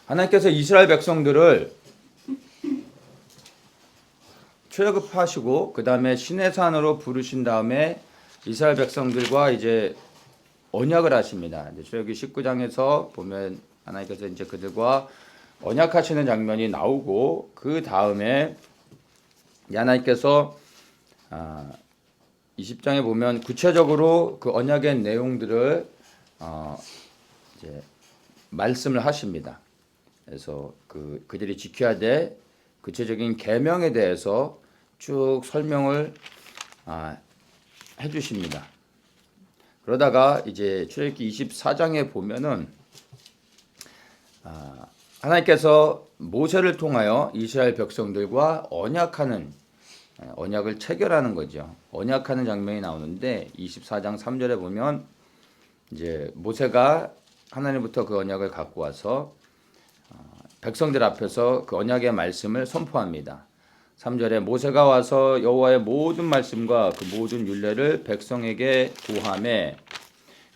하나님께서 이스라엘 백성들을 출애굽하시고 그 다음에 시내산으로 부르신 다음에 이스라엘 백성들과 이제 언약을 하십니다. 출애굽기 19장에서 보면 하나님께서 이제 그들과 언약하시는 장면이 나오고 그 다음에 하나님께서 20장에 보면 구체적으로 그 언약의 내용들을 이제 말씀을 하십니다. 그래서 그들이 지켜야 될 구체적인 계명에 대해서 쭉 설명을 해주십니다. 그러다가 이제 출애굽기 24장에 보면은 하나님께서 모세를 통하여 이스라엘 백성들과 언약을 체결하는 거죠. 언약하는 장면이 나오는데 24장 3절에 보면 이제 모세가 하나님부터 그 언약을 갖고 와서 백성들 앞에서 그 언약의 말씀을 선포합니다. 3절에 모세가 와서 여호와의 모든 말씀과 그 모든 율례를 백성에게 고하매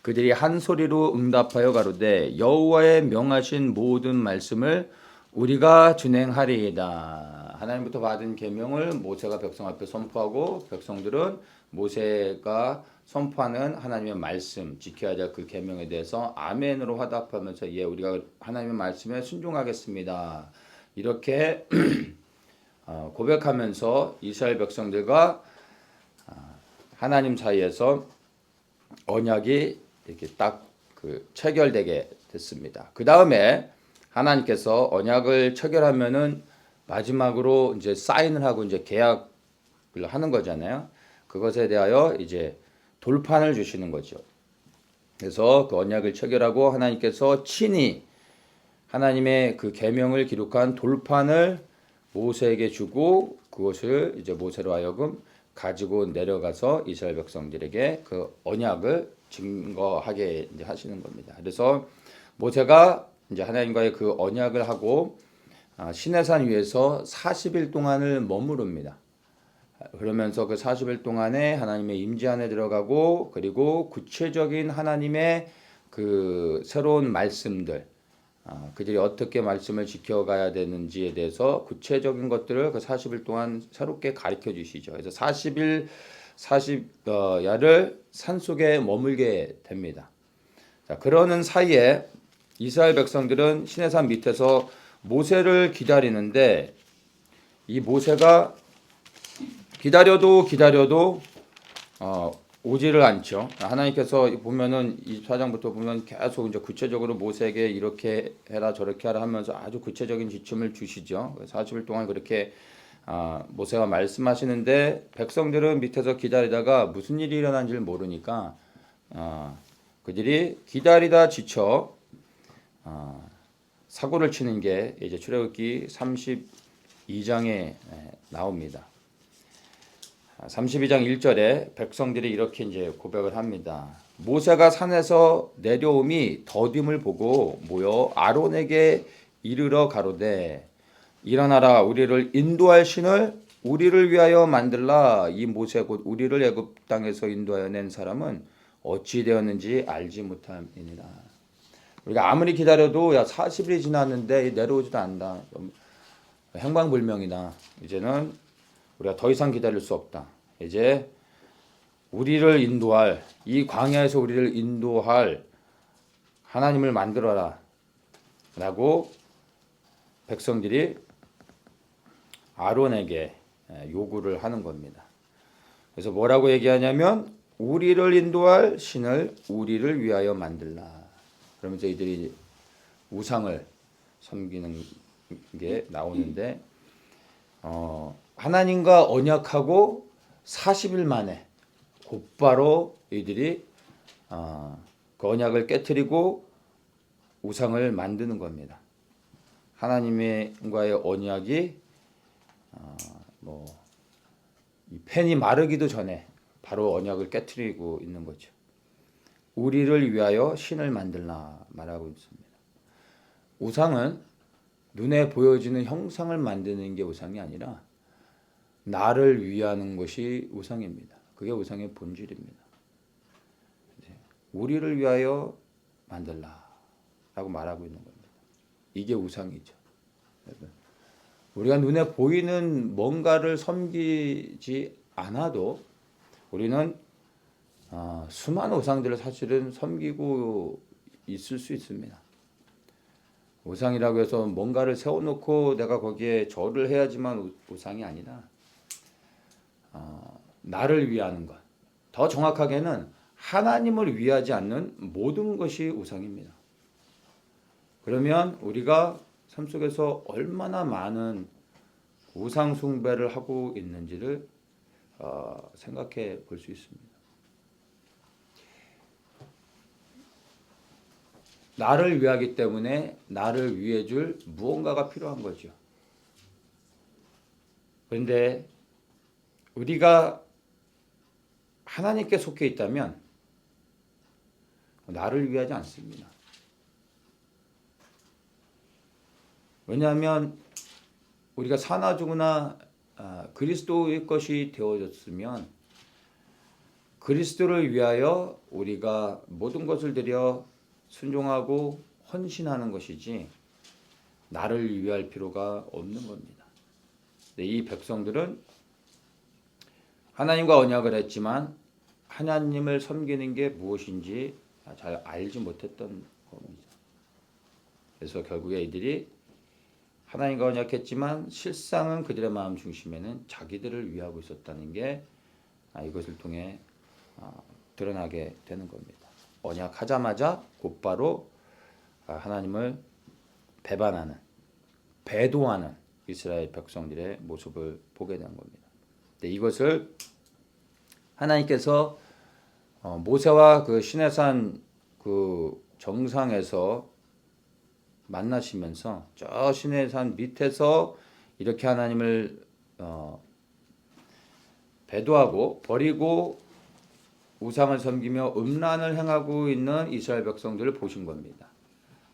그들이 한 소리로 응답하여 가로되 여호와의 명하신 모든 말씀을 우리가 준행하리이다. 하나님부터 받은 계명을 모세가 백성 앞에 선포하고 백성들은 모세가 선포하는 하나님의 말씀 지켜야 될 그 계명에 대해서 아멘으로 화답하면서 예 우리가 하나님의 말씀에 순종하겠습니다. 이렇게 고백하면서 이스라엘 백성들과 하나님 사이에서 언약이 이렇게 딱 체결되게 됐습니다. 그 다음에 하나님께서 언약을 체결하면은 마지막으로 이제 사인을 하고 이제 계약을 하는 거잖아요. 그것에 대하여 이제 돌판을 주시는 거죠. 그래서 그 언약을 체결하고 하나님께서 친히 하나님의 그 계명을 기록한 돌판을 모세에게 주고 그것을 이제 모세로 하여금 가지고 내려가서 이스라엘 백성들에게 그 언약을 증거하게 이제 하시는 겁니다. 그래서 모세가 이제 하나님과의 그 언약을 하고 시내산 위에서 40일 동안을 머무릅니다. 그러면서 그 40일 동안에 하나님의 임재 안에 들어가고 그리고 구체적인 하나님의 그 새로운 말씀들 그들이 어떻게 말씀을 지켜가야 되는지에 대해서 구체적인 것들을 그 40일 동안 새롭게 가르쳐 주시죠. 그래서 40야를 산속에 머물게 됩니다. 자, 그러는 사이에 이스라엘 백성들은 시내산 밑에서 모세를 기다리는데 이 모세가 기다려도 오지를 않죠. 하나님께서 보면은 24장부터 보면 계속 이제 구체적으로 모세에게 이렇게 해라 저렇게 하라 하면서 아주 구체적인 지침을 주시죠. 40일 동안 그렇게 모세가 말씀하시는데 백성들은 밑에서 기다리다가 무슨 일이 일어난지를 모르니까 그들이 기다리다 지쳐 사고를 치는 게 이제 출애굽기 32장에 나옵니다. 32장 1절에 백성들이 이렇게 이제 고백을 합니다. 모세가 산에서 내려옴이 더딤을 보고 모여 아론에게 이르러 가로되 일어나라 우리를 인도할 신을 우리를 위하여 만들라. 이 모세 곧 우리를 애굽 땅에서 인도하여 낸 사람은 어찌 되었는지 알지 못함이니라. 우리가 아무리 기다려도 야 40일이 지났는데 내려오지도 않는다. 행방불명이다. 이제는 우리가 더 이상 기다릴 수 없다. 이제 우리를 인도할 이 광야에서 우리를 인도할 하나님을 만들어라 라고 백성들이 아론에게 요구를 하는 겁니다. 그래서 뭐라고 얘기하냐면 우리를 인도할 신을 우리를 위하여 만들라. 그러면서 이들이 우상을 섬기는 게 나오는데 하나님과 언약하고 40일 만에 곧바로 이들이 그 언약을 깨트리고 우상을 만드는 겁니다. 하나님과의 언약이 이 팬이 마르기도 전에 바로 언약을 깨트리고 있는 거죠. 우리를 위하여 신을 만들라 말하고 있습니다. 우상은 눈에 보여지는 형상을 만드는 게 우상이 아니라 나를 위하는 것이 우상입니다. 그게 우상의 본질입니다. 우리를 위하여 만들라 라고 말하고 있는 겁니다. 이게 우상이죠. 우리가 눈에 보이는 뭔가를 섬기지 않아도 우리는 수많은 우상들을 사실은 섬기고 있을 수 있습니다. 우상이라고 해서 뭔가를 세워놓고 내가 거기에 절을 해야지만 우상이 아니라 나를 위하는 것, 더 정확하게는 하나님을 위하지 않는 모든 것이 우상입니다. 그러면 우리가 삶 속에서 얼마나 많은 우상 숭배를 하고 있는지를 생각해 볼 수 있습니다. 나를 위하기 때문에 나를 위해 줄 무언가가 필요한 거죠. 그런데 우리가 하나님께 속해 있다면 나를 위하지 않습니다. 왜냐하면 우리가 사나 죽으나 그리스도의 것이 되어졌으면 그리스도를 위하여 우리가 모든 것을 드려 순종하고 헌신하는 것이지 나를 위할 필요가 없는 겁니다. 이 백성들은 하나님과 언약을 했지만 하나님을 섬기는 게 무엇인지 잘 알지 못했던 겁니다. 그래서 결국에 이들이 하나님과 언약했지만 실상은 그들의 마음 중심에는 자기들을 위하고 있었다는 게 이것을 통해 드러나게 되는 겁니다. 언약하자마자 곧바로 하나님을 배반하는, 배도하는 이스라엘 백성들의 모습을 보게 되는 겁니다. 이것을 하나님께서 모세와 그 시내산 그 정상에서 만나시면서 저 시내산 밑에서 이렇게 하나님을 배도하고 버리고 우상을 섬기며 음란을 행하고 있는 이스라엘 백성들을 보신 겁니다.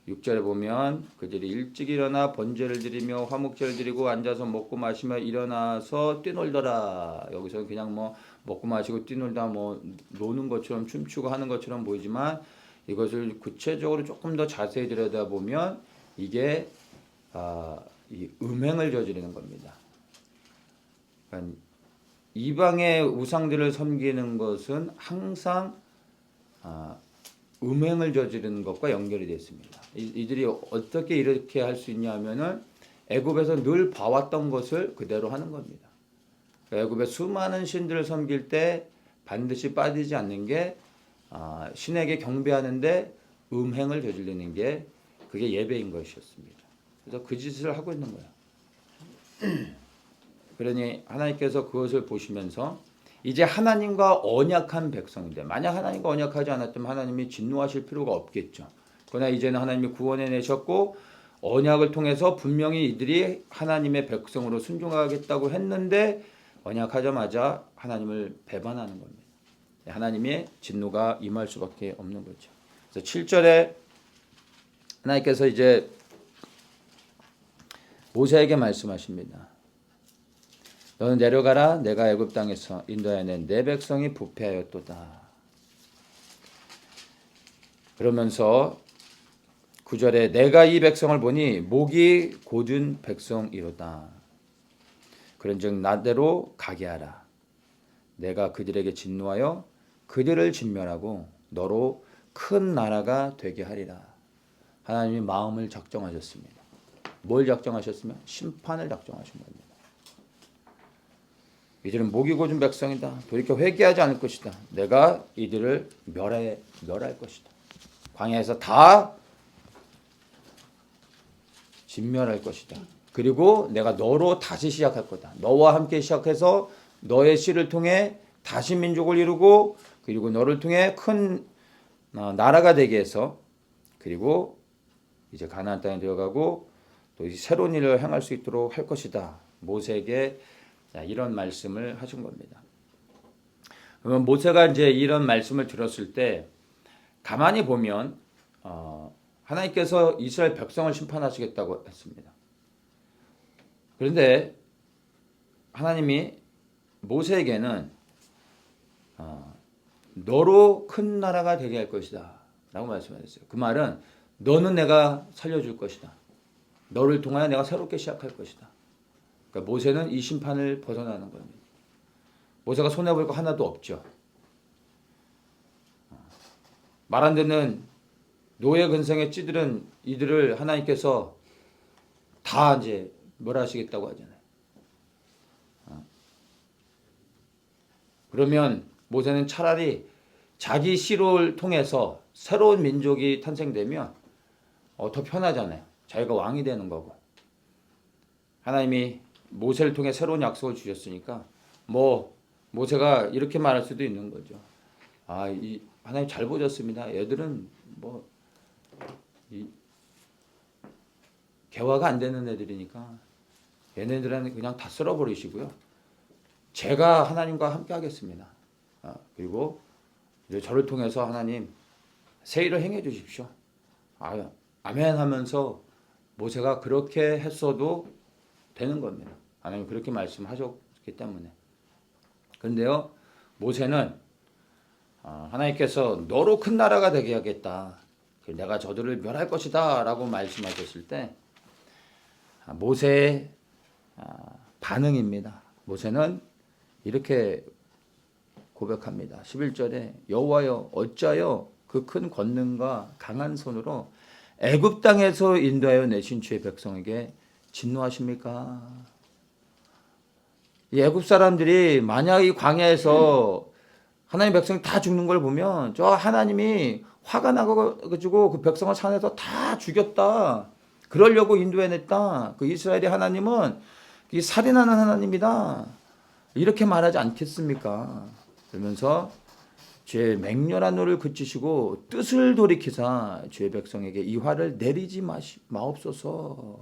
6절에 보면 그들이 일찍 일어나 번제를 드리며 화목제를 드리고 앉아서 먹고 마시며 일어나서 뛰놀더라. 여기서는 그냥 뭐 먹고 마시고 뛰놀다 뭐 노는 것처럼 춤추고 하는 것처럼 보이지만 이것을 구체적으로 조금 더 자세히 들여다보면 이게 이 음행을 저지르는 겁니다. 그러니까 이방의 우상들을 섬기는 것은 항상 음행을 저지르는 것과 연결이 되어 있습니다. 이들이 어떻게 이렇게 할 수 있냐면은 애굽에서 늘 봐왔던 것을 그대로 하는 겁니다. 애굽의 수많은 신들을 섬길 때 반드시 빠지지 않는 게 신에게 경배하는데 음행을 저지르는 게 그게 예배인 것이었습니다. 그래서 그 짓을 하고 있는 거예요. 그러니 하나님께서 그것을 보시면서 이제 하나님과 언약한 백성인데 만약 하나님과 언약하지 않았다면 하나님이 진노하실 필요가 없겠죠. 그러나 이제는 하나님이 구원해 내셨고 언약을 통해서 분명히 이들이 하나님의 백성으로 순종하겠다고 했는데 언약하자마자 하나님을 배반하는 겁니다. 하나님의 진노가 임할 수밖에 없는 거죠. 그래서 7절에 하나님께서 이제 모세에게 말씀하십니다. 너는 내려가라. 내가 애굽 땅에서 인도하여 낸 내 백성이 부패하였도다. 그러면서 9절에 내가 이 백성을 보니 목이 곧은 백성이로다. 그런즉 나대로 가게 하라. 내가 그들에게 진노하여 그들을 진멸하고 너로 큰 나라가 되게 하리라. 하나님이 마음을 작정하셨습니다. 뭘 작정하셨으면 심판을 작정하신 겁니다. 이들은 목이 곧은 백성이다. 돌이켜 회개하지 않을 것이다. 내가 이들을 멸할 것이다. 광야에서 다 진멸할 것이다. 그리고 내가 너로 다시 시작할 거다. 너와 함께 시작해서 너의 씨를 통해 다시 민족을 이루고 그리고 너를 통해 큰 나라가 되게 해서 그리고 이제 가나안 땅에 들어가고 또 새로운 일을 행할 수 있도록 할 것이다. 모세에게 이런 말씀을 하신 겁니다. 그러면 모세가 이제 이런 말씀을 들었을 때 가만히 보면 하나님께서 이스라엘 백성을 심판하시겠다고 했습니다. 그런데 하나님이 모세에게는 너로 큰 나라가 되게 할 것이다 라고 말씀하셨어요. 그 말은 너는 내가 살려줄 것이다. 너를 통하여 내가 새롭게 시작할 것이다. 그러니까 모세는 이 심판을 벗어나는 겁니다. 모세가 손해볼 거 하나도 없죠. 말 안 듣는 노예 근성에 찌들은 이들을 하나님께서 다 이제 뭘 하시겠다고 하잖아요. 그러면 모세는 차라리 자기 시로를 통해서 새로운 민족이 탄생되면 더 편하잖아요. 자기가 왕이 되는 거고. 하나님이 모세를 통해 새로운 약속을 주셨으니까 뭐 모세가 이렇게 말할 수도 있는 거죠. 이 하나님 잘 보셨습니다. 얘들은 개화가 안 되는 애들이니까 얘네들은 그냥 다 쓸어버리시고요. 제가 하나님과 함께 하겠습니다. 그리고 이제 저를 통해서 하나님 새 일을 행해 주십시오. 아멘 하면서 모세가 그렇게 했어도 되는 겁니다. 하나님 그렇게 말씀하셨기 때문에. 그런데요, 모세는 하나님께서 너로 큰 나라가 되게 하겠다. 내가 저들을 멸할 것이다 라고 말씀하셨을 때 모세의 반응입니다. 모세는 이렇게 고백합니다. 11절에 여호와여 어찌하여 그 큰 권능과 강한 손으로 애굽 땅에서 인도하여 내신 주의 백성에게 진노하십니까? 이 애굽 사람들이 만약 이 광야에서 하나님 백성이 다 죽는 걸 보면 저 하나님이 화가 나가지고 그 백성을 산에서 다 죽였다. 그러려고 인도해냈다. 그 이스라엘의 하나님은 이 살인하는 하나님이다. 이렇게 말하지 않겠습니까? 그러면서 죄의 맹렬한 노를 그치시고 뜻을 돌이키사 주의 백성에게 이 화를 내리지 마옵소서.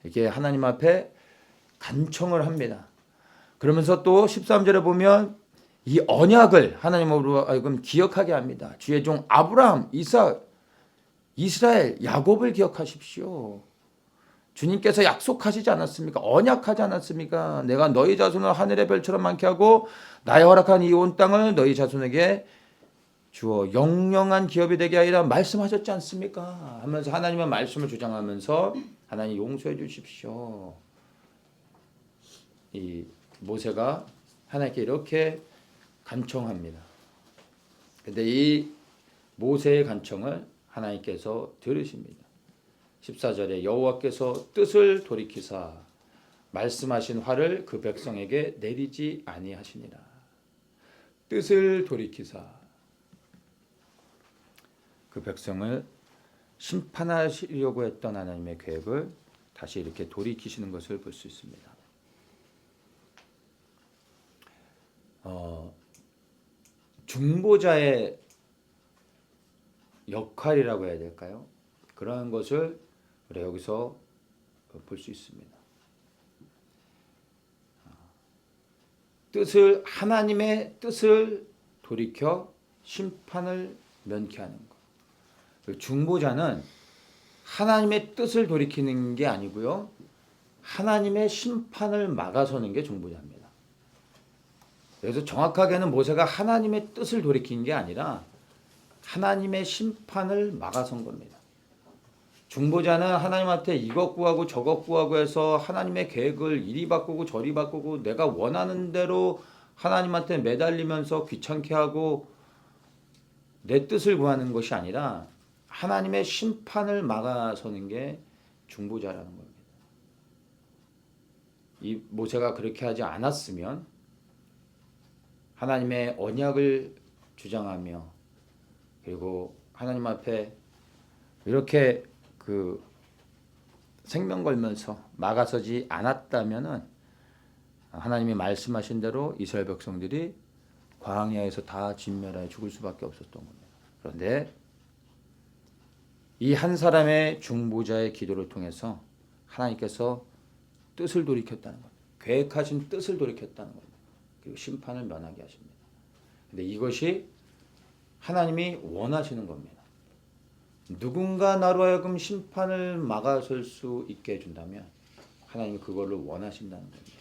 이렇게 하나님 앞에 간청을 합니다. 그러면서 또 13절에 보면 이 언약을 하나님으로 하여금 기억하게 합니다. 주의 종 아브라함, 이삭, 이스라엘, 야곱을 기억하십시오. 주님께서 약속하시지 않았습니까? 언약하지 않았습니까? 내가 너희 자손을 하늘의 별처럼 많게 하고 나의 허락한 이 온 땅을 너희 자손에게 주어 영영한 기업이 되게 하리라 말씀하셨지 않습니까? 하면서 하나님의 말씀을 주장하면서 하나님 용서해 주십시오. 이 모세가 하나님께 이렇게 간청합니다. 근데 이 모세의 간청을 하나님께서 들으십니다. 14절에 여호와께서 뜻을 돌이키사 말씀하신 화를 그 백성에게 내리지 아니하시니라. 뜻을 돌이키사 그 백성을 심판하시려고 했던 하나님의 계획을 다시 이렇게 돌이키시는 것을 볼 수 있습니다. 중보자의 역할이라고 해야 될까요? 그러한 것을 우리가 여기서 볼 수 있습니다. 하나님의 뜻을 돌이켜 심판을 면케하는 것. 중보자는 하나님의 뜻을 돌이키는 게 아니고요. 하나님의 심판을 막아서는 게 중보자입니다. 그래서 정확하게는 모세가 하나님의 뜻을 돌이킨 게 아니라 하나님의 심판을 막아선 겁니다. 중보자는 하나님한테 이것 구하고 저것 구하고 해서 하나님의 계획을 이리 바꾸고 저리 바꾸고 내가 원하는 대로 하나님한테 매달리면서 귀찮게 하고 내 뜻을 구하는 것이 아니라 하나님의 심판을 막아서는 게 중보자라는 겁니다. 이 모세가 그렇게 하지 않았으면 하나님의 언약을 주장하며 그리고 하나님 앞에 이렇게 그 생명 걸면서 막아서지 않았다면은 하나님이 말씀하신 대로 이스라엘 백성들이 광야에서 다 진멸하여 죽을 수밖에 없었던 겁니다. 그런데 이 한 사람의 중보자의 기도를 통해서 하나님께서 뜻을 돌이켰다는 겁니다. 계획하신 뜻을 돌이켰다는 겁니다. 그리고 심판을 면하게 하십니다. 근데 이것이 하나님이 원하시는 겁니다. 누군가 나로 하여금 심판을 막아설 수 있게 해준다면 하나님이 그걸로 원하신다는 겁니다.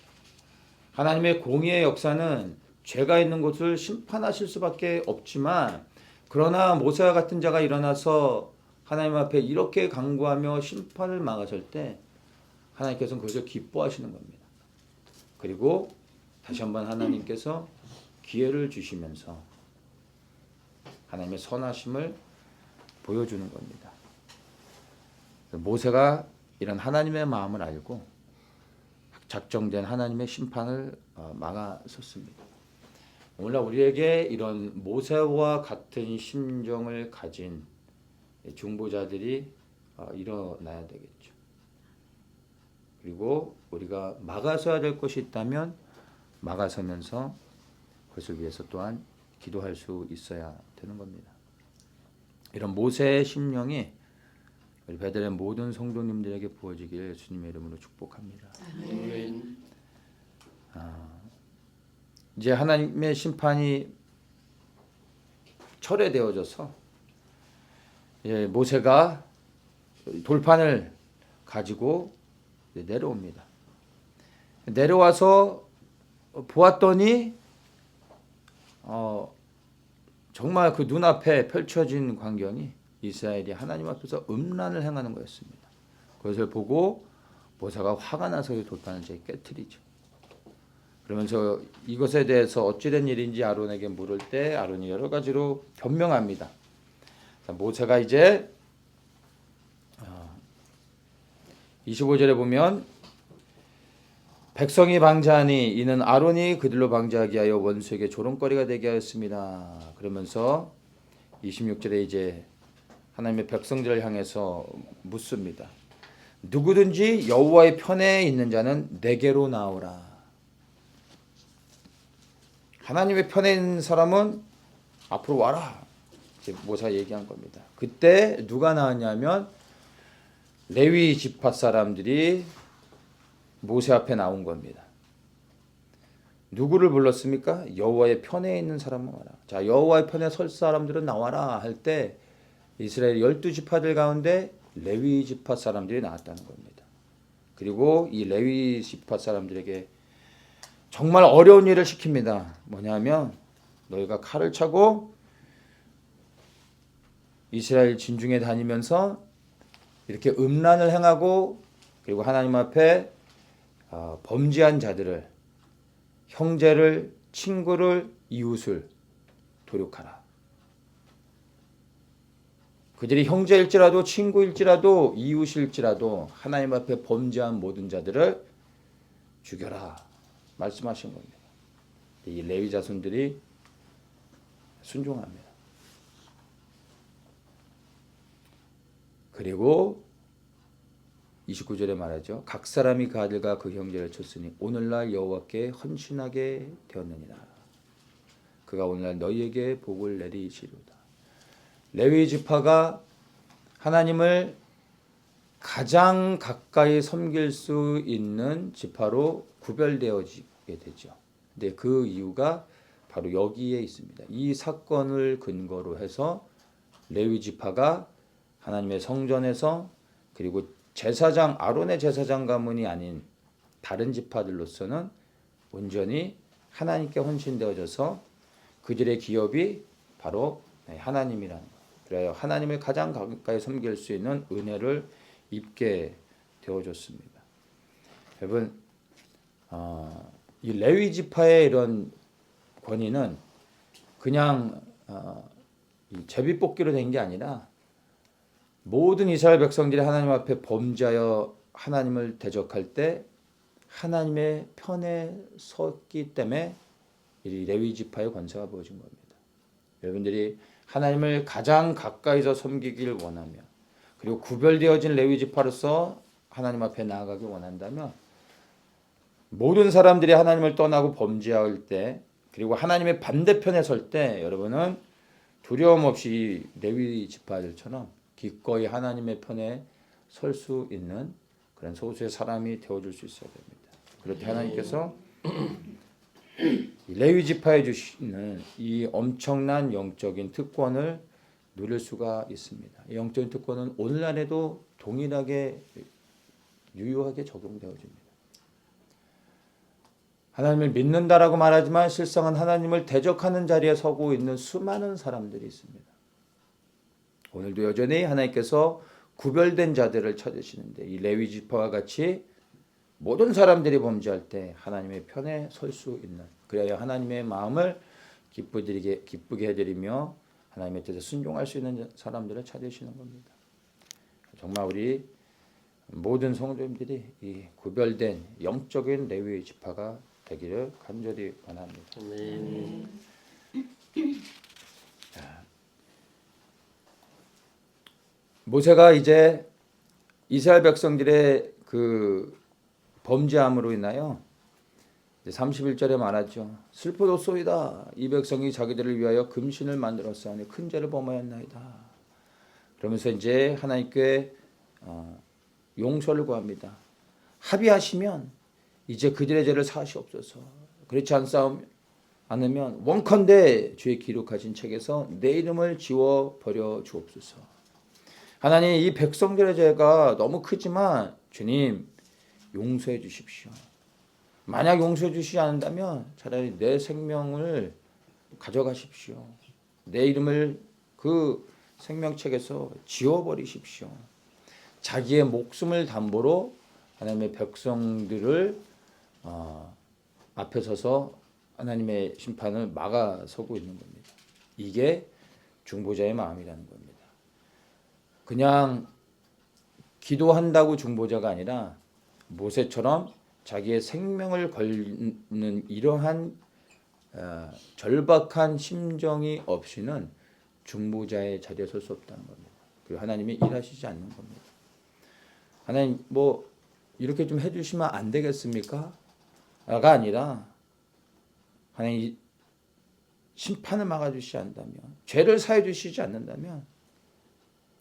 하나님의 공의의 역사는 죄가 있는 곳을 심판하실 수밖에 없지만 그러나 모세와 같은 자가 일어나서 하나님 앞에 이렇게 간구하며 심판을 막았을 때 하나님께서는 그것을 기뻐하시는 겁니다. 그리고 다시 한번 하나님께서 기회를 주시면서 하나님의 선하심을 보여주는 겁니다. 모세가 이런 하나님의 마음을 알고 작정된 하나님의 심판을 막아섰습니다. 오늘날 우리에게 이런 모세와 같은 심정을 가진 중보자들이 일어나야 되겠죠. 그리고 우리가 막아서야 될 것이 있다면 막아서면서 그것을 위해서 또한 기도할 수 있어야 되는 겁니다. 이런 모세의 심령이 우리 베들레헴 모든 성도님들에게 부어지길 주님의 이름으로 축복합니다. 아멘. 이제 하나님의 심판이 철회되어져서 모세가 돌판을 가지고 내려옵니다. 내려와서 보았더니 정말 그 눈앞에 펼쳐진 광경이 이스라엘이 하나님 앞에서 음란을 행하는 거였습니다. 그것을 보고 모세가 화가 나서 돌판을 깨트리죠. 그러면서 이것에 대해서 어찌된 일인지 아론에게 물을 때 아론이 여러 가지로 변명합니다. 모세가 이제 25절에 보면 백성이 방자하니 이는 아론이 그들로 방자하게 하여 원수에게 조롱거리가 되게 하였습니다. 그러면서 26절에 이제 하나님의 백성들을 향해서 묻습니다. 누구든지 여호와의 편에 있는 자는 내게로 나오라. 하나님의 편에 있는 사람은 앞으로 와라. 이제 모세가 얘기한 겁니다. 그때 누가 나왔냐면 레위 지파 사람들이 모세 앞에 나온 겁니다. 누구를 불렀습니까? 여호와의 편에 있는 사람은 와라. 자, 여호와의 편에 설 사람들은 나와라 할 때 이스라엘 12지파들 가운데 레위 지파 사람들이 나왔다는 겁니다. 그리고 이 레위 지파 사람들에게 정말 어려운 일을 시킵니다. 뭐냐면 너희가 칼을 차고 이스라엘 진중에 다니면서 이렇게 음란을 행하고 그리고 하나님 앞에 범죄한 자들을, 형제를, 친구를, 이웃을 도륙하라. 그들이 형제일지라도 친구일지라도 이웃일지라도 하나님 앞에 범죄한 모든 자들을 죽여라 말씀하신 겁니다. 이 레위 자손들이 순종합니다. 그리고 29절에 말하죠. 각 사람이 그 아들과 그 형제를 쳤으니 오늘날 여호와께 헌신하게 되었느니라. 그가 오늘날 너희에게 복을 내리시리로다. 레위 지파가 하나님을 가장 가까이 섬길 수 있는 지파로 구별되어지게 되죠. 근데 그 이유가 바로 여기에 있습니다. 이 사건을 근거로 해서 레위 지파가 하나님의 성전에서 그리고 제사장 아론의 제사장 가문이 아닌 다른 지파들로서는 온전히 하나님께 헌신되어져서 그들의 기업이 바로 하나님이라는 거예요. 그래야 하나님을 가장 가까이 섬길 수 있는 은혜를 입게 되어졌습니다. 여러분, 이 레위 지파의 이런 권위는 그냥 제비뽑기로 된 게 아니라 모든 이스라엘 백성들이 하나님 앞에 범죄하여 하나님을 대적할 때 하나님의 편에 섰기 때문에 이 레위 지파의 권세가 부어진 겁니다. 여러분들이 하나님을 가장 가까이서 섬기길 원하며 그리고 구별되어진 레위 지파로서 하나님 앞에 나아가길 원한다면 모든 사람들이 하나님을 떠나고 범죄할 때 그리고 하나님의 반대편에 설 때 여러분은 두려움 없이 레위 지파들처럼 기꺼이 하나님의 편에 설 수 있는 그런 소수의 사람이 되어줄 수 있어야 됩니다. 그럴 때 하나님께서 레위 지파에 주시는 이 엄청난 영적인 특권을 누릴 수가 있습니다. 이 영적인 특권은 오늘날에도 동일하게 유효하게 적용되어집니다. 하나님을 믿는다라고 말하지만 실상은 하나님을 대적하는 자리에 서고 있는 수많은 사람들이 있습니다. 오늘도 여전히 하나님께서 구별된 자들을 찾으시는데 이 레위 지파와 같이 모든 사람들이 범죄할 때 하나님의 편에 설 수 있는, 그래야 하나님의 마음을 기쁘게 해드리며 하나님의 뜻에 순종할 수 있는 사람들을 찾으시는 겁니다. 정말 우리 모든 성도님들이 이 구별된 영적인 레위의 지파가 되기를 간절히 원합니다. 아멘. 모세가 이제 이스라엘 백성들의 그 범죄함으로 인하여 31절에 말하죠. 슬프도소이다. 이 백성이 자기들을 위하여 금신을 만들었사오니 큰 죄를 범하였나이다. 그러면서 이제 하나님께 용서를 구합니다. 합의하시면 이제 그들의 죄를 사하시옵소서. 그렇지 않으면 원컨대 주의 기록하신 책에서 내 이름을 지워버려 주옵소서. 하나님, 이 백성들의 죄가 너무 크지만 주님 용서해 주십시오. 만약 용서해 주시지 않는다면 차라리 내 생명을 가져가십시오. 내 이름을 그 생명책에서 지워버리십시오. 자기의 목숨을 담보로 하나님의 백성들을 앞에 서서 하나님의 심판을 막아서고 있는 겁니다. 이게 중보자의 마음이라는 겁니다. 그냥 기도한다고 중보자가 아니라 모세처럼 자기의 생명을 걸는 이러한 절박한 심정이 없이는 중보자의 자리에 설 수 없다는 겁니다. 그리고 하나님이 일하시지 않는 겁니다. 하나님 뭐 이렇게 좀 해주시면 안 되겠습니까? 가 아니라 하나님 심판을 막아주시지 않는다면, 죄를 사해 주시지 않는다면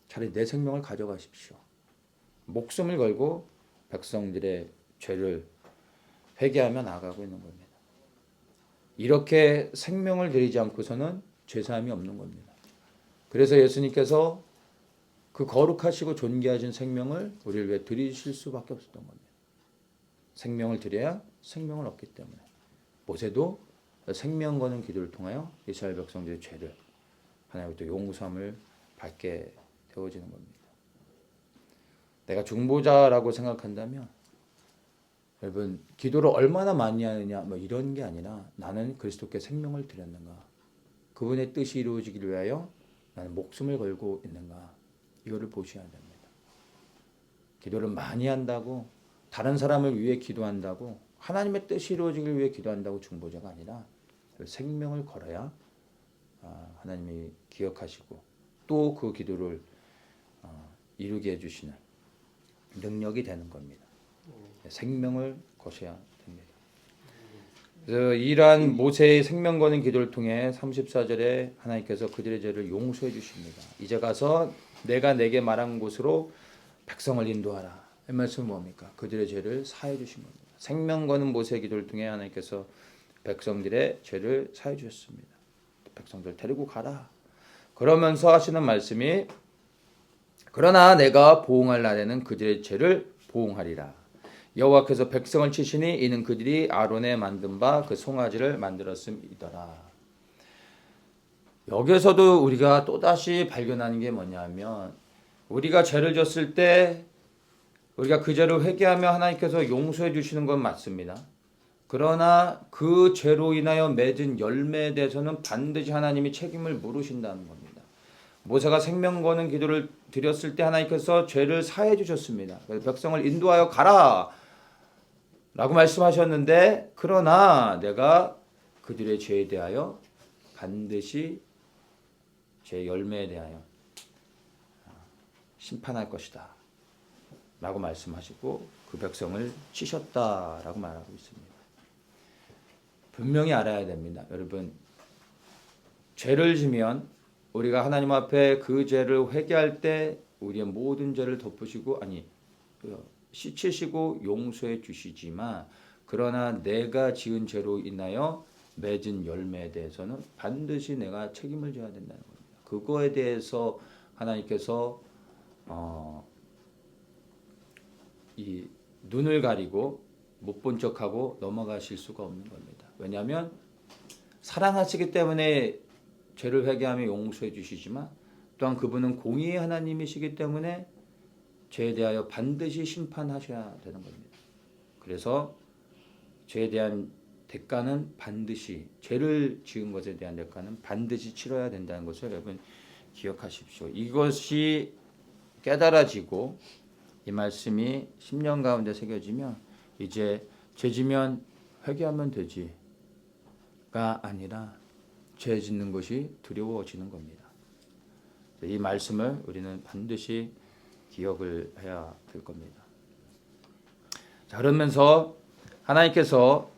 차라리 내 생명을 가져가십시오. 목숨을 걸고 백성들의 죄를 회개하며 나아가고 있는 겁니다. 이렇게 생명을 드리지 않고서는 죄사함이 없는 겁니다. 그래서 예수님께서 그 거룩하시고 존귀하신 생명을 우리를 위해 드리실 수밖에 없었던 겁니다. 생명을 드려야 생명을 얻기 때문에 모세도 생명 거는 기도를 통하여 이스라엘 백성들의 죄를 하나님부터 용서함을 받게 되어지는 겁니다. 내가 중보자라고 생각한다면 여러분 기도를 얼마나 많이 하느냐 뭐 이런 게 아니라 나는 그리스도께 생명을 드렸는가, 그분의 뜻이 이루어지기를 위하여 나는 목숨을 걸고 있는가, 이거를 보셔야 됩니다. 기도를 많이 한다고, 다른 사람을 위해 기도한다고, 하나님의 뜻이 이루어지기를 위해 기도한다고 중보자가 아니라 생명을 걸어야 하나님이 기억하시고 또 그 기도를 이루게 해주시는 능력이 되는 겁니다. 생명을 거셔야 됩니다. 그래서 이러한 모세의 생명 거는 기도를 통해 34절에 하나님께서 그들의 죄를 용서해 주십니다. 이제 가서 내가 내게 말한 곳으로 백성을 인도하라. 이 말씀은 뭡니까? 그들의 죄를 사해 주신 겁니다. 생명 거는 모세의 기도를 통해 하나님께서 백성들의 죄를 사해 주셨습니다. 백성들 데리고 가라. 그러면서 하시는 말씀이 그러나 내가 보응할 날에는 그들의 죄를 보응하리라. 여호와께서 백성을 치시니 이는 그들이 아론의 만든 바 그 송아지를 만들었음이더라. 여기서도 우리가 또다시 발견하는 게 뭐냐면 우리가 죄를 졌을 때 우리가 그 죄를 회개하며 하나님께서 용서해 주시는 건 맞습니다. 그러나 그 죄로 인하여 맺은 열매에 대해서는 반드시 하나님이 책임을 물으신다는 겁니다. 모세가 생명 거는 기도를 드렸을 때 하나님께서 죄를 사해 주셨습니다. 그래서 백성을 인도하여 가라 라고 말씀하셨는데 그러나 내가 그들의 죄에 대하여 반드시 죄 열매에 대하여 심판할 것이다 라고 말씀하시고 그 백성을 치셨다 라고 말하고 있습니다. 분명히 알아야 됩니다. 여러분, 죄를 지면 우리가 하나님 앞에 그 죄를 회개할 때 우리의 모든 죄를 덮으시고 씻으시고 용서해 주시지만 그러나 내가 지은 죄로 인하여 맺은 열매에 대해서는 반드시 내가 책임을 져야 된다는 겁니다. 그거에 대해서 하나님께서 이 눈을 가리고 못 본 척하고 넘어가실 수가 없는 겁니다. 왜냐하면 사랑하시기 때문에 죄를 회개하며 용서해 주시지만 또한 그분은 공의의 하나님이시기 때문에 죄에 대하여 반드시 심판하셔야 되는 겁니다. 그래서 죄에 대한 대가는 반드시, 죄를 지은 것에 대한 대가는 반드시 치러야 된다는 것을 여러분 기억하십시오. 이것이 깨달아지고 이 말씀이 10년 가운데 새겨지면 이제 죄 지면 회개하면 되지가 아니라 죄 짓는 것이 두려워지는 겁니다. 이 말씀을 우리는 반드시 기억을 해야 될 겁니다. 자, 그러면서 하나님께서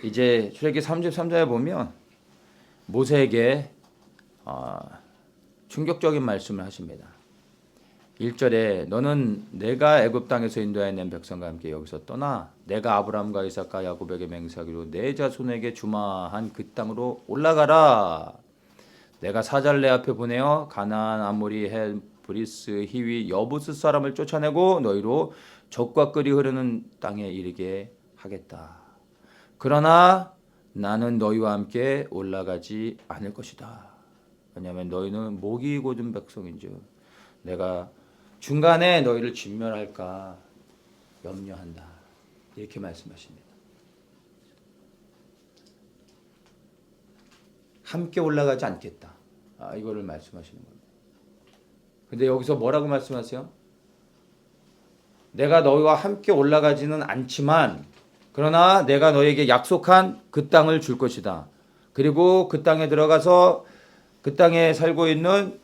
이제 출애굽기 33장에 보면 모세에게 충격적인 말씀을 하십니다. 1절에 너는 내가 애굽 땅에서 인도하여 낸 백성과 함께 여기서 떠나 내가 아브라함과 이삭과 야곱에게 맹세하기로 내 자손에게 주마한 그 땅으로 올라가라. 내가 사자를 내 앞에 보내어 가나안, 아모리, 헷, 브리스, 히위, 여부스 사람을 쫓아내고 너희로 젖과 꿀이 흐르는 땅에 이르게 하겠다. 그러나 나는 너희와 함께 올라가지 않을 것이다. 왜냐하면 너희는 목이 곧은 백성인즉 내가 중간에 너희를 진멸할까 염려한다. 이렇게 말씀하십니다. 함께 올라가지 않겠다. 이거를 말씀하시는 겁니다. 근데 여기서 뭐라고 말씀하세요? 내가 너희와 함께 올라가지는 않지만 그러나 내가 너희에게 약속한 그 땅을 줄 것이다. 그리고 그 땅에 들어가서 그 땅에 살고 있는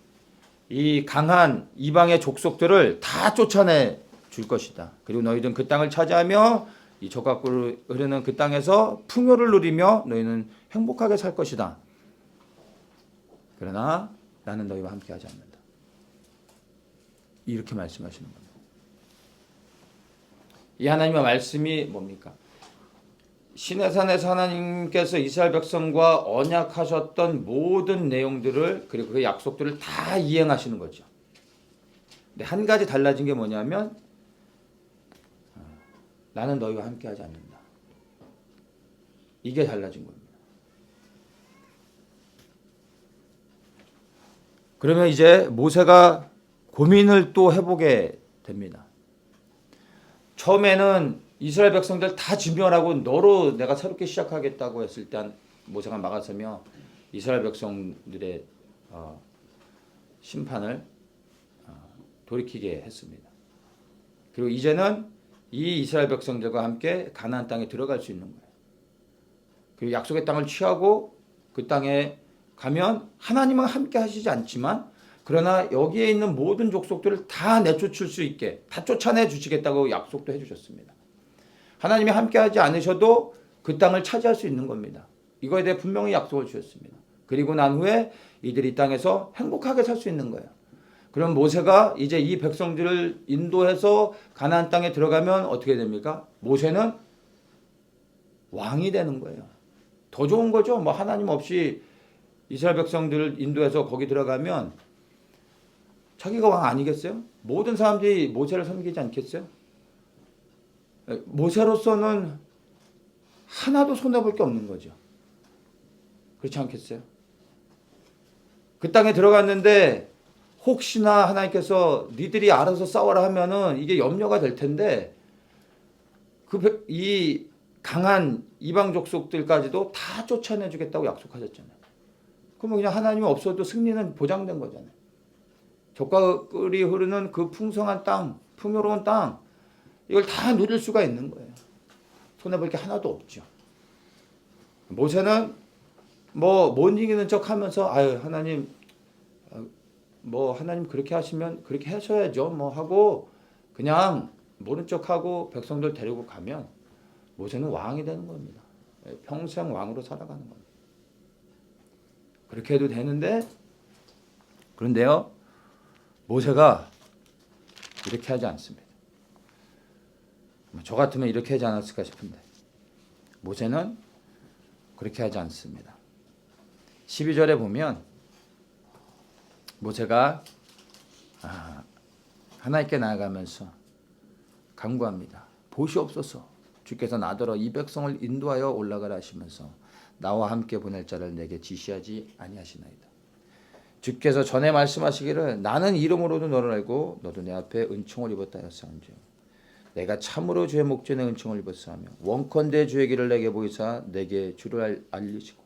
이 강한 이방의 족속들을 다 쫓아내 줄 것이다. 그리고 너희들은 그 땅을 차지하며 이 젖과 꿀이 흐르는 그 땅에서 풍요를 누리며 너희는 행복하게 살 것이다. 그러나 나는 너희와 함께하지 않는다. 이렇게 말씀하시는 겁니다. 이 하나님의 말씀이 뭡니까? 시내산에서 하나님께서 이스라엘 백성과 언약하셨던 모든 내용들을 그리고 그 약속들을 다 이행하시는 거죠. 근데 한 가지 달라진 게 뭐냐면 나는 너희와 함께하지 않는다. 이게 달라진 겁니다. 그러면 이제 모세가 고민을 또 해보게 됩니다. 처음에는 이스라엘 백성들 다 진멸하고 너로 내가 새롭게 시작하겠다고 했을 때 모세가 막아서며 이스라엘 백성들의 심판을 돌이키게 했습니다. 그리고 이제는 이 이스라엘 백성들과 함께 가나안 땅에 들어갈 수 있는 거예요. 그리고 약속의 땅을 취하고 그 땅에 가면 하나님은 함께 하시지 않지만 그러나 여기에 있는 모든 족속들을 다 내쫓을 수 있게 다 쫓아내 주시겠다고 약속도 해주셨습니다. 하나님이 함께하지 않으셔도 그 땅을 차지할 수 있는 겁니다. 이거에 대해 분명히 약속을 주셨습니다. 그리고 난 후에 이들이 이 땅에서 행복하게 살 수 있는 거예요. 그럼 모세가 이제 이 백성들을 인도해서 가나안 땅에 들어가면 어떻게 됩니까? 모세는 왕이 되는 거예요. 더 좋은 거죠. 뭐 하나님 없이 이스라엘 백성들을 인도해서 거기 들어가면 자기가 왕 아니겠어요? 모든 사람들이 모세를 섬기지 않겠어요? 모세로서는 하나도 손해볼 게 없는 거죠. 그렇지 않겠어요? 그 땅에 들어갔는데 혹시나 하나님께서 니들이 알아서 싸워라 하면은 이게 염려가 될 텐데 이 강한 이방 족속들까지도 다 쫓아내주겠다고 약속하셨잖아요. 그러면 그냥 하나님이 없어도 승리는 보장된 거잖아요. 젖과 꿀이 흐르는 그 풍성한 땅, 풍요로운 땅 이걸 다 누릴 수가 있는 거예요. 손해볼 게 하나도 없죠. 모세는 못 이기는 척 하면서 아유 하나님 하나님 그렇게 하시면 그렇게 하셔야죠 하고 그냥 모른 척하고 백성들 데리고 가면 모세는 왕이 되는 겁니다. 평생 왕으로 살아가는 겁니다. 그렇게 해도 되는데 그런데요 모세가 이렇게 하지 않습니다. 저 같으면 이렇게 하지 않았을까 싶은데 모세는 그렇게 하지 않습니다. 12절에 보면 모세가 하나님께 나아가면서 간구합니다. 보시옵소서 주께서 나더러 이 백성을 인도하여 올라가라 하시면서 나와 함께 보낼 자를 내게 지시하지 아니하시나이다. 주께서 전에 말씀하시기를 나는 이름으로도 너를 알고 너도 내 앞에 은총을 입었다 하였사온즉 내가 참으로 주의 목전에 은총을 입었사하며 원컨대 주의 길을 내게 보이사 내게 주를 알리시고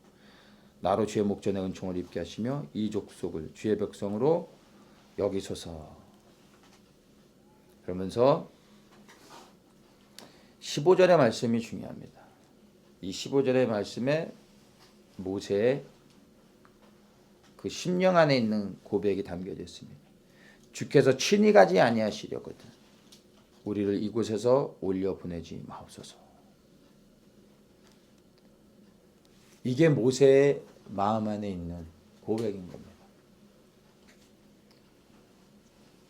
나로 주의 목전에 은총을 입게 하시며 이 족속을 주의 백성으로 여기소서. 그러면서 15절의 말씀이 중요합니다. 이 15절의 말씀에 모세의 그 심령 안에 있는 고백이 담겨져 있습니다. 주께서 친히 가지 아니하시려거든 우리를 이곳에서 올려 보내지 마옵소서. 이게 모세의 마음 안에 있는 고백인 겁니다.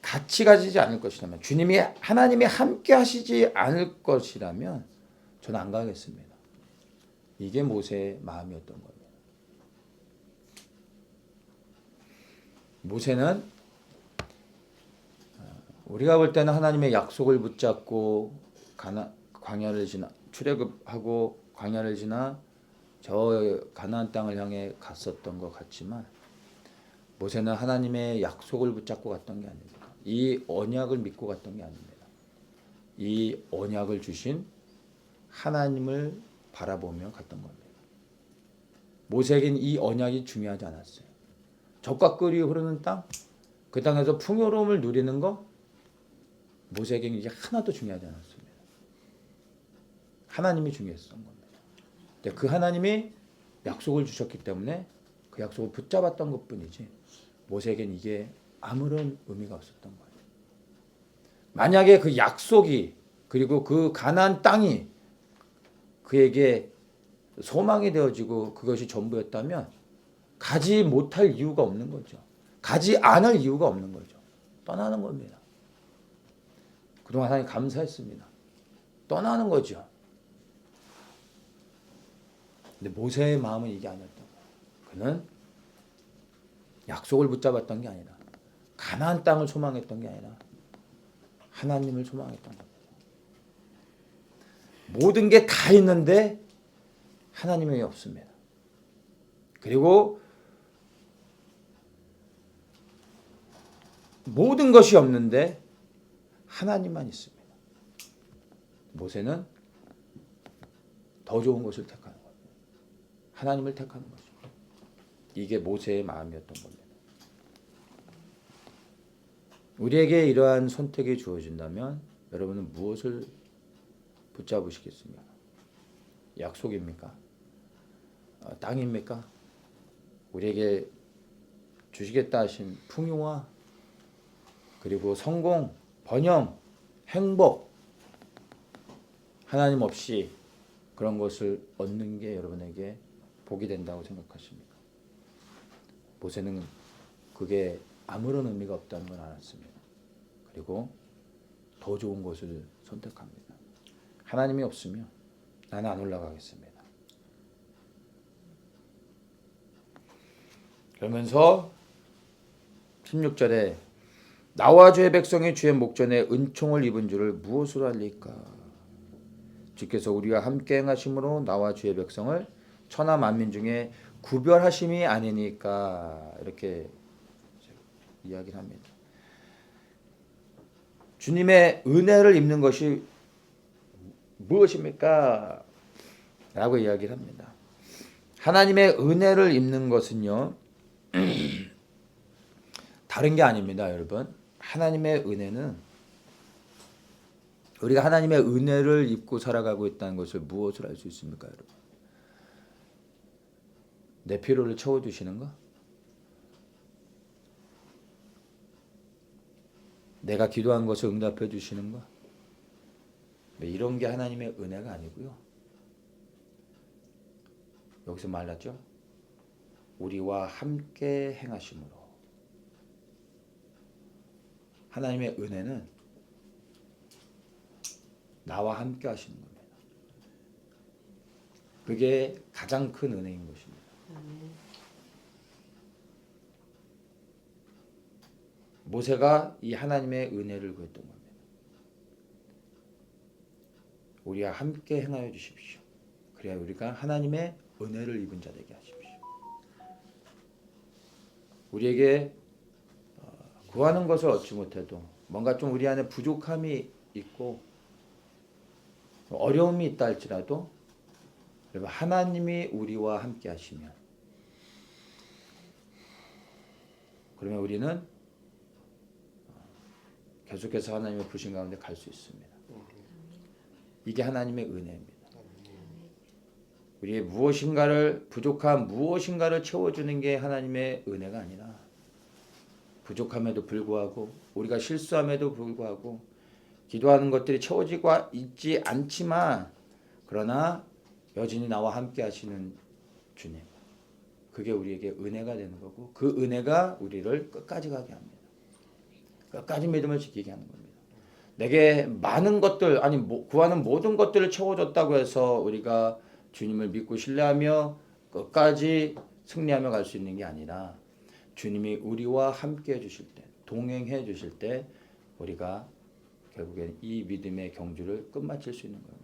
같이 가지지 않을 것이라면, 주님이 하나님이 함께 하시지 않을 것이라면 저는 안 가겠습니다. 이게 모세의 마음이었던 겁니다. 모세는 우리가 볼 때는 하나님의 약속을 붙잡고 광야를 지나 출애굽하고 광야를 지나 저 가나안 땅을 향해 갔었던 것 같지만 모세는 하나님의 약속을 붙잡고 갔던 게 아닙니다. 이 언약을 믿고 갔던 게 아닙니다. 이 언약을 주신 하나님을 바라보며 갔던 겁니다. 모세에겐 이 언약이 중요하지 않았어요. 젖과 꿀이 흐르는 땅, 그 땅에서 풍요로움을 누리는 거 모세에게는 이게 하나도 중요하지 않았습니다. 하나님이 중요했던 겁니다. 그 하나님이 약속을 주셨기 때문에 그 약속을 붙잡았던 것뿐이지 모세에게는 이게 아무런 의미가 없었던 거예요. 만약에 그 약속이 그리고 그 가나안 땅이 그에게 소망이 되어지고 그것이 전부였다면 가지 못할 이유가 없는 거죠. 가지 않을 이유가 없는 거죠. 떠나는 겁니다. 그동안 하나님 감사했습니다. 떠나는 거죠. 근데 모세의 마음은 이게 아니었던 거예요. 그는 약속을 붙잡았던 게 아니라 가나안 땅을 소망했던 게 아니라 하나님을 소망했던 겁니다. 모든 게 다 있는데 하나님이 없습니다. 그리고 모든 것이 없는데 하나님만 있습니다. 모세는 더 좋은 것을 택하는 거예요. 하나님을 택하는 거죠. 이게 모세의 마음이었던 겁니다. 우리에게 이러한 선택이 주어진다면 여러분은 무엇을 붙잡으시겠습니까? 약속입니까? 땅입니까? 우리에게 주시겠다 하신 풍요와 그리고 성공, 번영, 행복, 하나님 없이 그런 것을 얻는 게 여러분에게 복이 된다고 생각하십니까? 모세는 그게 아무런 의미가 없다는 걸 알았습니다. 그리고 더 좋은 것을 선택합니다. 하나님이 없으면 나는 안 올라가겠습니다. 그러면서 16절에 나와 주의 백성이 주의 목전에 은총을 입은 줄을 무엇으로 알릴까? 주께서 우리와 함께 행하심으로 나와 주의 백성을 천하 만민 중에 구별하심이 아니니까 이렇게 이야기를 합니다. 주님의 은혜를 입는 것이 무엇입니까? 라고 이야기를 합니다. 하나님의 은혜를 입는 것은요 다른 게 아닙니다. 여러분, 하나님의 은혜는 우리가 하나님의 은혜를 입고 살아가고 있다는 것을 무엇을 알 수 있습니까? 여러분, 내 필요를 채워주시는 거, 내가 기도한 것을 응답해 주시는 거, 이런 게 하나님의 은혜가 아니고요. 여기서 말랐죠? 우리와 함께 행하심으로. 하나님의 은혜는 나와 함께 하시는 겁니다. 그게 가장 큰 은혜인 것입니다. 모세가 이 하나님의 은혜를 구했던 겁니다. 우리와 함께 행하여 주십시오. 그래야 우리가 하나님의 은혜를 입은 자 되게 하십시오. 우리에게 구하는 것을 얻지 못해도 뭔가 좀 우리 안에 부족함이 있고 어려움이 있다 할지라도 여러분 하나님이 우리와 함께 하시면 그러면 우리는 계속해서 하나님의 부신 가운데 갈 수 있습니다. 이게 하나님의 은혜입니다. 우리의 무엇인가를 부족한 무엇인가를 채워주는 게 하나님의 은혜가 아니라 부족함에도 불구하고 우리가 실수함에도 불구하고 기도하는 것들이 채워지고 있지 않지만 그러나 여전히 나와 함께 하시는 주님, 그게 우리에게 은혜가 되는 거고 그 은혜가 우리를 끝까지 가게 합니다. 끝까지 믿음을 지키게 하는 겁니다. 내게 많은 것들 아니 구하는 모든 것들을 채워줬다고 해서 우리가 주님을 믿고 신뢰하며 끝까지 승리하며 갈 수 있는 게 아니라 주님이 우리와 함께 해주실 때 동행해 주실 때 우리가 결국엔 이 믿음의 경주를 끝마칠 수 있는 겁니다.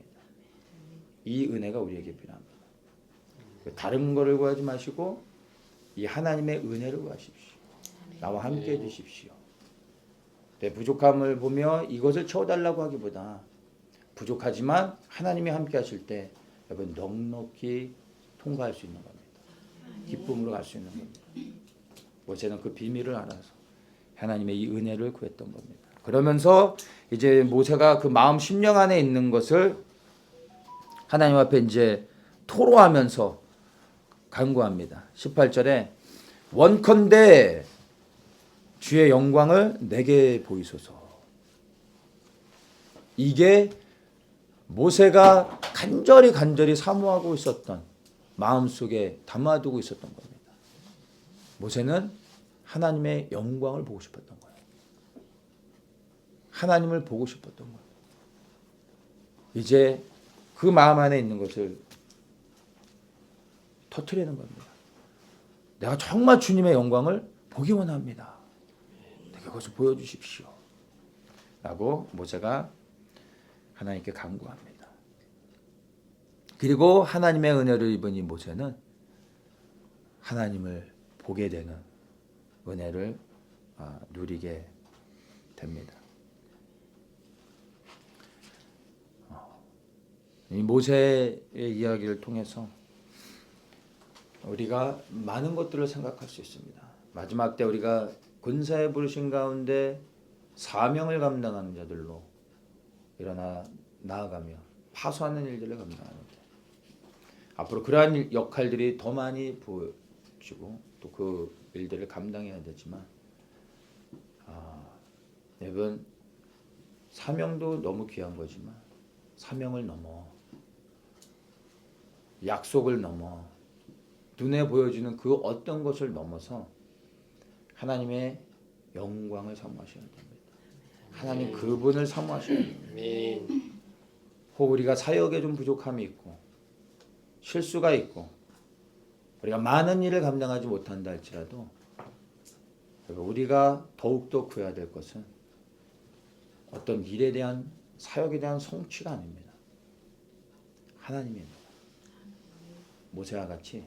이 은혜가 우리에게 필요합니다. 다른 거를 구하지 마시고 이 하나님의 은혜를 구하십시오. 나와 함께 해주십시오. 내 부족함을 보며 이것을 채워달라고 하기보다 부족하지만 하나님이 함께 하실 때 여러분 넉넉히 통과할 수 있는 겁니다. 기쁨으로 갈 수 있는 겁니다. 모세는 그 비밀을 알아서 하나님의 이 은혜를 구했던 겁니다. 그러면서 이제 모세가 그 마음 심령 안에 있는 것을 하나님 앞에 이제 토로하면서 간구합니다. 18절에 원컨대 주의 영광을 내게 보이소서. 이게 모세가 간절히 사모하고 있었던 마음속에 담아두고 있었던 겁니다. 모세는 하나님의 영광을 보고 싶었던 거예요. 하나님을 보고 싶었던 거예요. 이제 그 마음 안에 있는 것을 터뜨리는 겁니다. 내가 정말 주님의 영광을 보기 원합니다. 내게 그것을 보여주십시오. 라고 모세가 하나님께 간구합니다. 그리고 하나님의 은혜를 입은 이 모세는 하나님을 보게 되는 은혜를 누리게 됩니다. 이 모세의 이야기를 통해서 우리가 많은 것들을 생각할 수 있습니다. 마지막 때 우리가 군사의 부르심 가운데 사명을 감당하는 자들로 일어나 나아가며 파수하는 일들을 감당하는데 앞으로 그러한 역할들이 더 많이 부어지고 또 그 일들을 감당해야 되지만 여러분 사명도 너무 귀한 거지만 사명을 넘어 약속을 넘어 눈에 보여지는 그 어떤 것을 넘어서 하나님의 영광을 사모하셔야 됩니다. 하나님 그분을 사모하셔야 됩니다. 혹 우리가 사역에 좀 부족함이 있고 실수가 있고 우리가 많은 일을 감당하지 못한다 할지라도 우리가 더욱더 구해야 될 것은 어떤 일에 대한 사역에 대한 성취가 아닙니다. 하나님입니다. 모세와 같이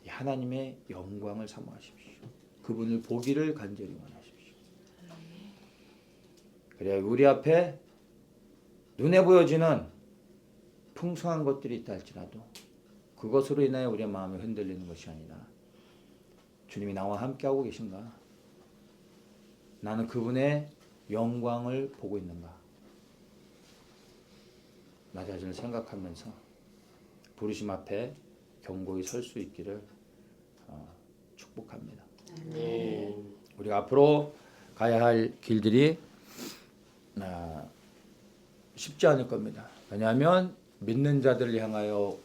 하나님의 영광을 사모하십시오. 그분을 보기를 간절히 원하십시오. 그래야 우리 앞에 눈에 보여지는 풍성한 것들이 있다 할지라도 그것으로 인하여 우리의 마음이 흔들리는 것이 아니라 주님이 나와 함께하고 계신가? 나는 그분의 영광을 보고 있는가? 나 자신을 생각하면서 부르심 앞에 견고히 설 수 있기를 축복합니다. 우리가 앞으로 가야 할 길들이 쉽지 않을 겁니다. 왜냐하면 믿는 자들을 향하여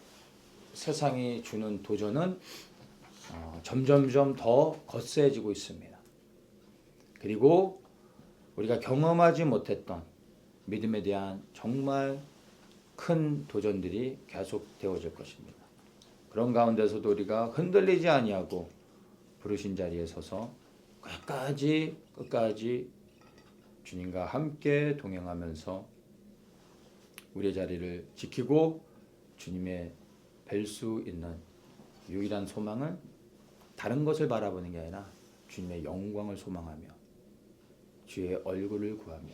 세상이 주는 도전은 점점점 더 거세지고 있습니다. 그리고 우리가 경험하지 못했던 믿음에 대한 정말 큰 도전들이 계속 되어질 것입니다. 그런 가운데서도 우리가 흔들리지 아니하고 부르신 자리에 서서 끝까지 주님과 함께 동행하면서 우리의 자리를 지키고 주님의 뵐 수 있는 유일한 소망은 다른 것을 바라보는 게 아니라 주님의 영광을 소망하며 주의 얼굴을 구하며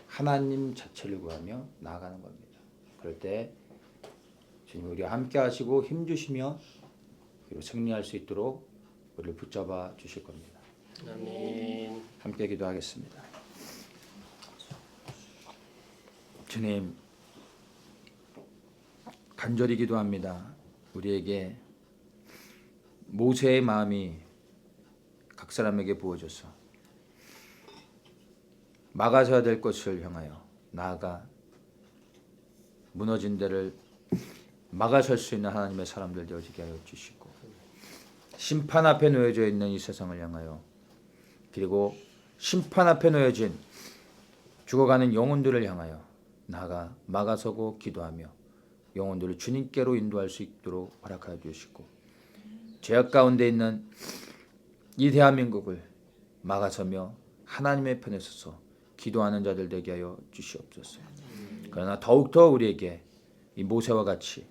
하나님 자체를 구하며 나아가는 겁니다. 그럴 때 주님 우리와 함께 하시고 힘 주시며 그리고 승리할 수 있도록 우리를 붙잡아 주실 겁니다. 아멘. 함께 기도하겠습니다. 주님, 간절히 기도합니다. 우리에게 모세의 마음이 각 사람에게 부어져서 막아서야 될 것을 향하여 나아가 무너진 데를 막아설 수 있는 하나님의 사람들 되어지게 하여 주시고, 심판 앞에 놓여져 있는 이 세상을 향하여, 그리고 심판 앞에 놓여진 죽어가는 영혼들을 향하여 나아가 막아서고 기도하며 영혼들을 주님께로 인도할 수 있도록 허락하여 주시고, 죄악 가운데 있는 이 대한민국을 막아서며 하나님의 편에 서서 기도하는 자들 되게 하여 주시옵소서. 그러나 더욱더 우리에게 이 모세와 같이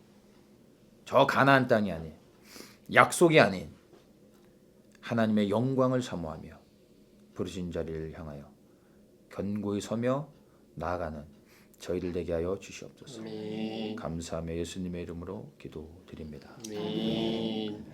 저 가나안 땅이 아닌, 약속이 아닌 하나님의 영광을 사모하며 부르신 자리를 향하여 견고히 서며 나아가는 저희들 되게 하여 주시옵소서. 아멘. 감사하며 예수님의 이름으로 기도드립니다. 아멘.